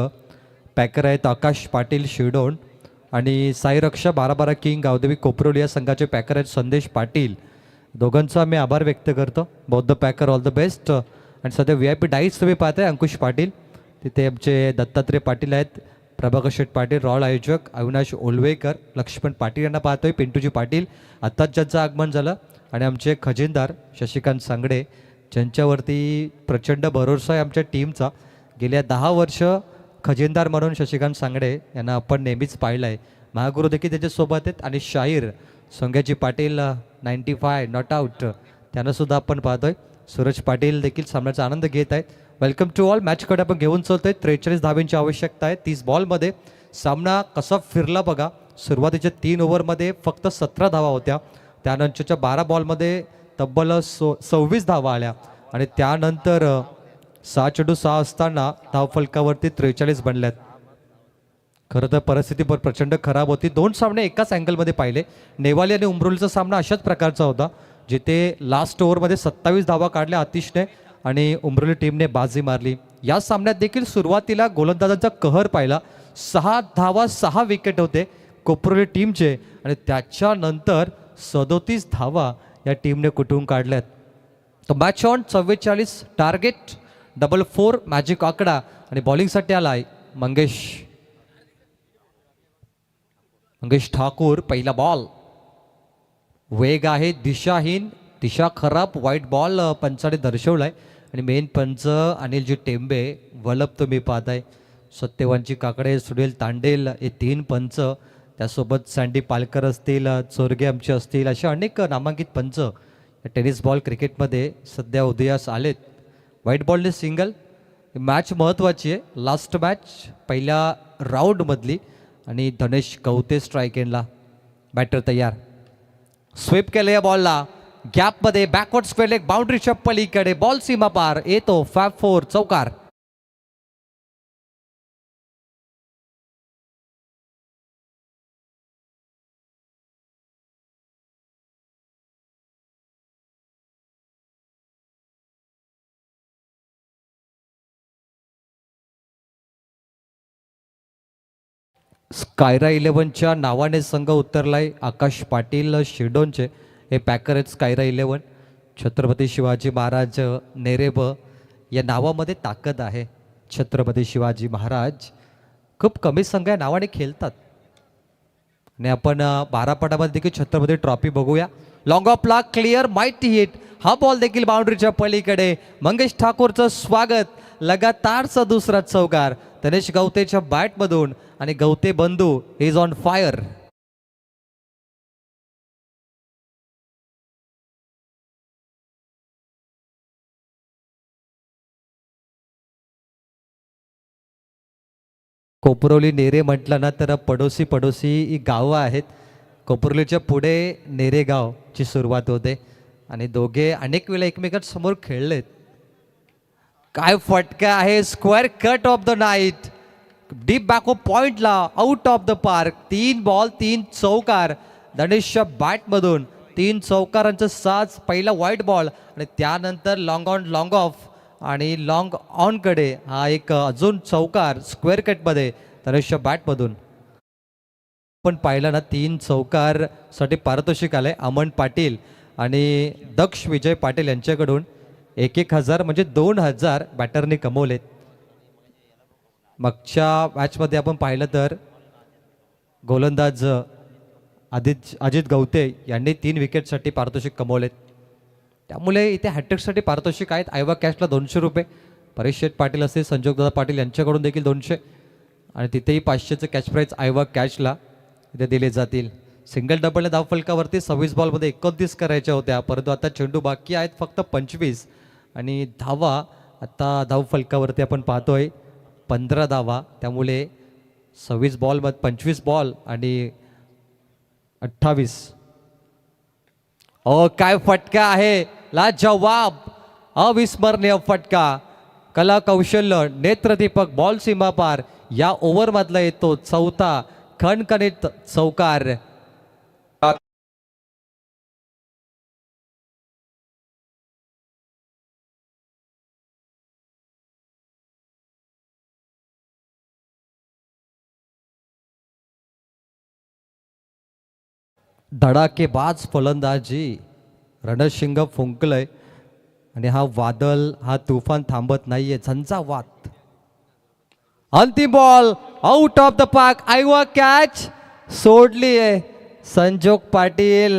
पॅकर आहेत आकाश पाटील शिरडोण आणि साई रक्षा 12-12 किंग गावदेवी कोपरोली या संघाचे पॅकर आहेत संदेश पाटील. दोघांचा आम्ही आभार व्यक्त करतो. Both the Packer all the best. आणि सध्या VIP डाईस तुम्ही पाहताय अंकुश पाटील, तिथे आमचे दत्तात्रय पाटील आहेत, प्रभाकर शेठ पाटील रॉल आयोजक, अविनाश ओलवेकर, लक्ष्मण पाटील यांना पाहतोय, पिंटूजी पाटील आत्ताच ज्यांचं आगमन झालं आणि आमचे खजिनदार शशिकांत सांगडे ज्यांच्यावरती प्रचंड भरोसा आहे आमच्या टीमचा. गेल्या 10 वर्ष खजिनदार म्हणून शशिकांत सांगडे यांना आपण नेहमीच पाहिलं आहे. महागुरू देखील त्याच्यासोबत आहेत आणि शाहीर सोंग्याची पाटील 95 नॉट आउट त्यानं सुद्धा आपण पाहतोय. सूरज पाटील देखील सामन्याचा आनंद घेत आहेत. Welcome to all. मॅचकडे आपण घेऊन चालतोय. 43 धाब्यांची आवश्यकता आहे. 30 बॉलमध्ये सामना कसा फिरला बघा. सुरुवातीच्या 3 ओव्हरमध्ये फक्त 17 धावा होत्या. त्यानंतरच्या 12 बॉलमध्ये तब्बल 26 धावा आल्या आणि त्यानंतर 6 असताना धावफलकावरती 43 बनल्यात. खरं तर परिस्थिती प्रचंड खराब होती. 2 सामने एकाच अँगलमध्ये पाहिले. नेवाली आणि उमरोलीचा सामना अशाच प्रकारचा होता जिथे लास्ट ओव्हरमध्ये 27 धावा काढल्या आतिशने आणि उमरोली टीमने बाजी मारली. या सामन्यात देखील सुरुवातीला गोलंदाजांचा कहर पाहिला. 6 धावा 6 विकेट होते कोपरोली टीमचे आणि त्याच्यानंतर 37 धावा या टीमने कुठून काढल्यात. तर मॅच ऑन 44 टार्गेट 4 मॅजिक आकडा आणि बॉलिंगसाठी आलाय मंगेश ठाकूर. पहिला बॉल वेग आहे दिशाहीन दिशा खराब व्हाईट बॉल पंचाने दर्शवलाय आणि मेन पंच अनिलजी टेंबे वलप तुम्ही पाहताय. सत्यवानची काकडे सुनील तांडेल हे 3 पंच त्यासोबत सँडी पालकर असतील चोरगे आमचे असतील असे अनेक नामांकित पंच टेनिस बॉल क्रिकेटमध्ये सध्या उदयास आलेत. व्हाईट बॉलने सिंगल. मॅच महत्त्वाची आहे. लास्ट मॅच पहिल्या राऊंडमधली आणि धनेश कवते स्ट्राईक एंडला. बॅटर तयार. स्वीप केलं या बॉलला गॅपमध्ये बॅकवर्ड स्क्वेअर लेग बाउंड्रीच्या पलीकडे बॉल सीमा पार येतो. 5-4 चौकार. स्कायरा 11च्या नावाने संघ उतरलाय. आकाश पाटील शिरडोनचे हे पॅकर आहेत. स्कायरा 11 छत्रपती शिवाजी महाराज नेरेब या नावामध्ये ताकद आहे. छत्रपती शिवाजी महाराज खूप कमी संघ या नावाने खेळतात आणि आपण 12 पटामध्ये देखील छत्रपती ट्रॉफी बघूया. लॉंग ऑफ ला क्लिअर माइटी हिट. हा बॉल देखील बाउंड्रीच्या पलीकडे. मंगेश ठाकूरचं स्वागत. लगातारचा दुसरा चौकार धनेश गवतेच्या बॅटमधून आणि गवते बंधू इज ऑन फायर. कोपरोली नेरे म्हटलं ना तर पडोसी ही गावं आहेत. कोपरोलीच्या पुढे नेरे गावची सुरुवात होते आणि दोघे अनेक वेळा एकमेकांसमोर खेळलेत. काय फटका आहे. Square cut off the night. Deep back off पॉइंटला out of the park. 3 ball 3 चौकार धनेशच्या बॅटमधून. 3 चौकारांचा साज. पहिला व्हाईट बॉल आणि त्यानंतर लॉंग ऑन लॉंग ऑफ आणि लॉंग ऑनकडे हा एक अजून चौकार स्क्वेअर कटमध्ये धनेशच्या बॅटमधून. पण पाहिलं ना 3 चौकारसाठी पारितोषिक आलंय. अमन पाटील आणि दक्ष विजय पाटील यांच्याकडून 1,000 म्हणजे 2,000 बॅटरने कमवलेत. मागच्या मॅचमध्ये आपण पाहिलं तर गोलंदाज अजित गवते यांनी 3 विकेटसाठी पारितोषिक कमवलेत. त्यामुळे इथे हॅट्रिकसाठी पारितोषिक आहेत. आयवा कॅशला 200 रुपये. परेश शेठ पाटील असतील संजोगदादा पाटील यांच्याकडून देखील 200 आणि तिथेही 500चं कॅच प्राईज आयवा कॅशला इथे दिले जातील. सिंगल डबलने धावफलकावरती 26 बॉलमध्ये 29 करायच्या होत्या परंतु आता चेंडू बाकी आहेत फक्त 25 आणि धावा आता धावफलकावरती आपण पाहतोय 15 धावा. त्यामुळे 26 बॉलमध्ये 25 बॉल आणि 28. काय फटका आहे. लाजवाब अविस्मरणीय फटका. कला कौशल्य नेत्रदीपक बॉल सीमा पार. या ओव्हरमधला येतो 4था खणखणीत चौकार. धडाकेबाज फलंदाजी. रणशिंग फुंकलय आणि हा वादळ हा तुफान थांबत नाहीये. झंझावात. अंतिम ball out of the park. आयवा कॅच सोडली आहे. संजोग पाटील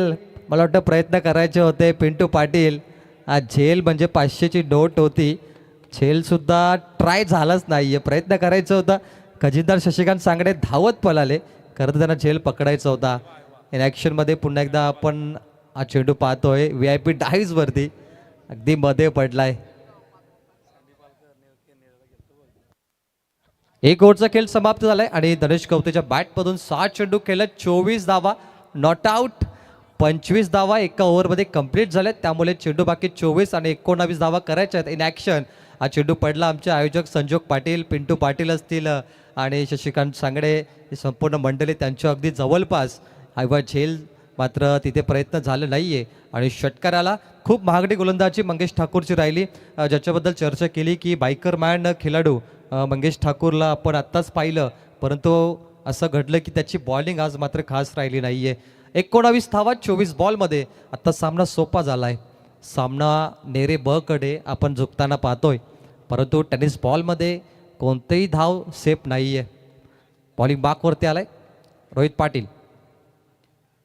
मला वाटतं प्रयत्न करायचे होते. पिंटू पाटील हा झेल म्हणजे 500ची नोट होती. झेलसुद्धा ट्राय झालाच नाहीये. प्रयत्न करायचा होता. खजिनदार शशिकांत सांगडे धावत पळाले. खरं तर त्यांना झेल पकडायचा होता. इन ॲक्शनमध्ये पुन्हा एकदा आपण हा चेंडू पाहतोय VIP डाईजवरती अगदी मध्ये पडलाय. एक ओव्हरचा खेळ समाप्त झालाय आणि धनेश कवतेच्या बॅटमधून 6 चेंडू खेळत 24 धावा नॉट आउट. 25 धावा एका ओव्हरमध्ये कंप्लीट झाल्यात, त्यामुळे चेंडू बाकी 24 आणि 19 धावा करायच्या आहेत. इन ॲक्शन हा चेंडू पडला. आमचे आयोजक संजोग पाटील, पिंटू पाटील असतील आणि शशिकांत सांगडे ही संपूर्ण मंडळी त्यांच्या अगदी जवळपास हवा झेल, मात्र तिथे प्रयत्न झाला नाही आहे. आणि षटकाराला खूप महागडी गोलंदाजी मंगेश ठाकूरची राहिली, ज्याच्याबद्दल चर्चा केली की बायकर मॅन खेळाडू मंगेश ठाकूरला आपण आत्ताच पाहिलं, परंतु असं घडलं की त्याची बॉलिंग आज मात्र खास राहिली नाही आहे. 19 धावा 24 बॉलमध्ये आत्ता सामना सोपा झाला आहे. सामना नेरे बकडे आपण झुकताना पाहतोय, परंतु टेनिस बॉलमध्ये कोणतेही धाव सेफ नाही आहे. बॉलिंग बाकवरती आलाय रोहित पाटील.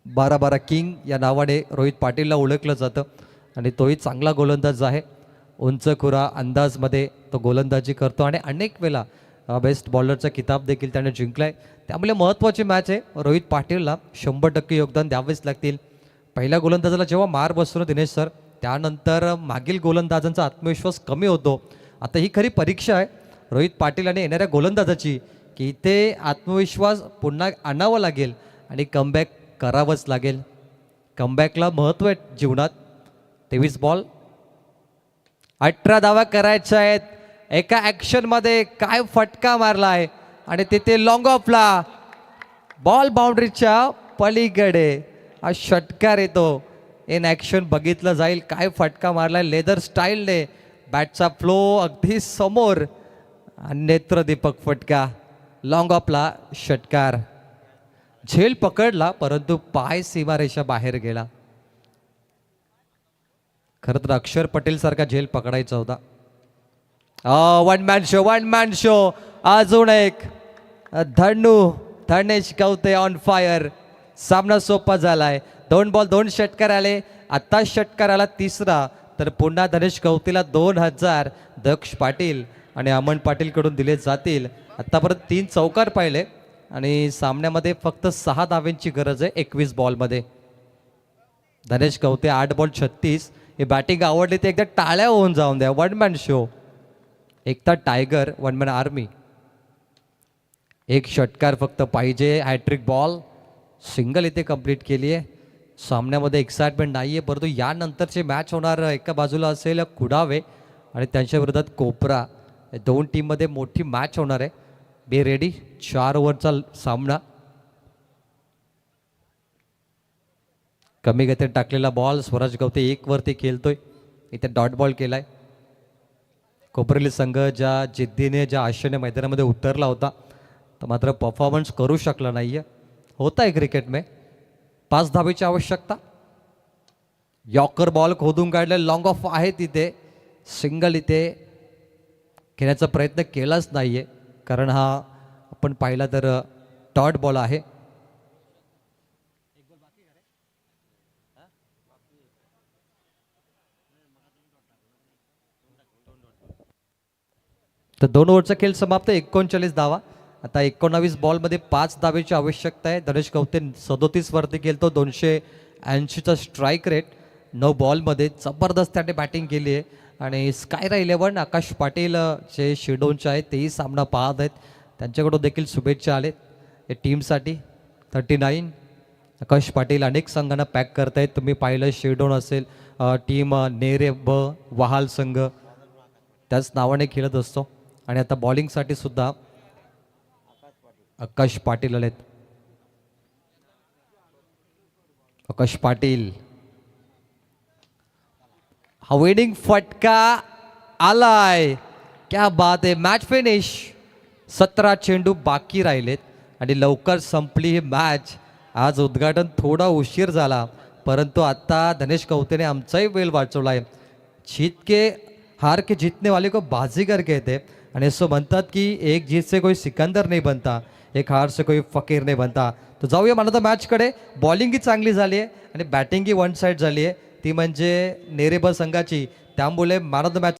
12-12 किंग या नावाने रोहित पाटीलला ओळखलं जातं आणि तोही चांगला गोलंदाज आहे. उंच खुरा अंदाजमध्ये तो गोलंदाजी करतो आणि अनेक वेळा बेस्ट बॉलरचा किताब देखील त्याने जिंकलाय. त्यामुळे महत्त्वाची मॅच आहे. रोहित पाटीलला 100% योगदान द्यावेच लागतील. पहिल्या गोलंदाजाला जेव्हा मार बसतो दिनेश सर, त्यानंतर मागील गोलंदाजांचा आत्मविश्वास कमी होतो. आता ही खरी परीक्षा आहे रोहित पाटील आणि येणाऱ्या गोलंदाजाची, की इथे आत्मविश्वास पुन्हा आणावा लागेल आणि कमबॅक करावंच लागेल. कमबॅकला महत्त्व आहे जीवनात. 23 बॉल 18 धावा करायच्या आहेत. एका ॲक्शनमध्ये काय फटका मारला आहे आणि तिथे लॉंग ऑफला बॉल बाउंड्रीच्या पलीकडे हा षटकार येतो. इन ॲक्शन बघितलं जाईल काय फटका मारला आहे. लेदर स्टाईलने बॅटचा फ्लो अगदी समोर आणि नेत्रदीपक फटका. लॉंग ऑफला षटकार. झेल पकडला परंतु पाय सीमारेषा बाहेर गेला. खरं तर अक्षर पटेल सारखा झेल पकडायचा होता. वन मॅन शो अजून एक धनेश कवते ऑन फायर. सामना सोपा झालाय. 2 बॉल 2 षटकार आले. आत्ता षटकार आला तिसरा, तर पुन्हा धनेश कवतेला 2000 दक्ष पाटील आणि अमन पाटील कडून दिले जातील. आत्तापर्यंत 3 चौकार पाहिले आणि सामन्यामध्ये फक्त 6 धाव्यांची गरज आहे 21 बॉलमध्ये. धनेश कवते 8 बॉल 36. ही बॅटिंग आवडली ते एकदा टाळ्या होऊन जाऊन द्या. 1 मॅन शो. एकता टायगर 1 मॅन आर्मी. एक षटकार फक्त पाहिजे. हॅट्रिक बॉल सिंगल इथे कंप्लीट केली आहे. सामन्यामध्ये एक्साइटमेंट नाही आहे, परंतु यानंतरचे मॅच होणार एका बाजूला असेल कुडावे आणि त्यांच्या विरोधात कोपरा. 2 टीममध्ये मोठी मॅच होणार आहे. Be ready. 4 ओव्हरचा सामना. कमी गतीत टाकलेला बॉल स्वराज गवते 1 वरती खेळतोय. इथे डॉट बॉल केलाय. कोपरेली संघ ज्या जिद्दीने ज्या आशेने मैदानामध्ये उतरला होता, तर मात्र परफॉर्मन्स करू शकला नाही आहे. होता है क्रिकेट में. 5 धावेची आवश्यकता. यॉर्कर बॉल खोदून काढले. लॉंग ऑफ आहे तिथे. सिंगल इथे खेळण्याचा प्रयत्न केलाच नाही आहे, कारण हा आपण पाहिला तर डॉट बॉल आहे. तर 2 ओव्हरचा खेळ समाप्त. 39 धावा. आता 19 बॉलमध्ये 5 धावेची आवश्यकता आहे. धनेश कवते 37 वरती खेळतो. 280चा स्ट्राईक रेट. 9 बॉलमध्ये जबरदस्त त्याने बॅटिंग केली आहे. आणि स्कायरा 11 आकाश पाटील जे शिडोनचे आहेत तेही सामना पाहत आहेत. त्यांच्याकडून देखील शुभेच्छा आलेत या टीमसाठी. 39 आकाश पाटील अनेक संघांना पॅक करतायत. तुम्ही पाहिलं शिडोन असेल, टीम नेरे वहाल संघ त्याच नावाने खेळत असतो. आणि आता बॉलिंगसाठी सुद्धा आकाश पाटील आलेत. आकाश पाटील हा विनिंग फटका आलाय. क्या बात आहे. Match finish. 17 चेंडू बाकी राहिलेत आणि लवकर संपली ही मॅच. आज उद्घाटन थोडा उशीर झाला, परंतु आता धनेश कवतेने आमचाही वेळ वाचवला आहे. जीत के हार के जीतने वाले को बाजीगर कहते हैं. आणि असं म्हणतात की एक जीत से कोई सिकंदर नहीं बनता, एक हार से कोई फकीर नाही बनता. तर जाऊया मन ऑफ द मॅचकडे. बॉलिंगही चांगली झाली आहे आणि बॅटिंगही वन साईड झाली आहे, ती म्हणजे नेरेब संघाची. त्यामुळे मॅन ऑफ द मॅच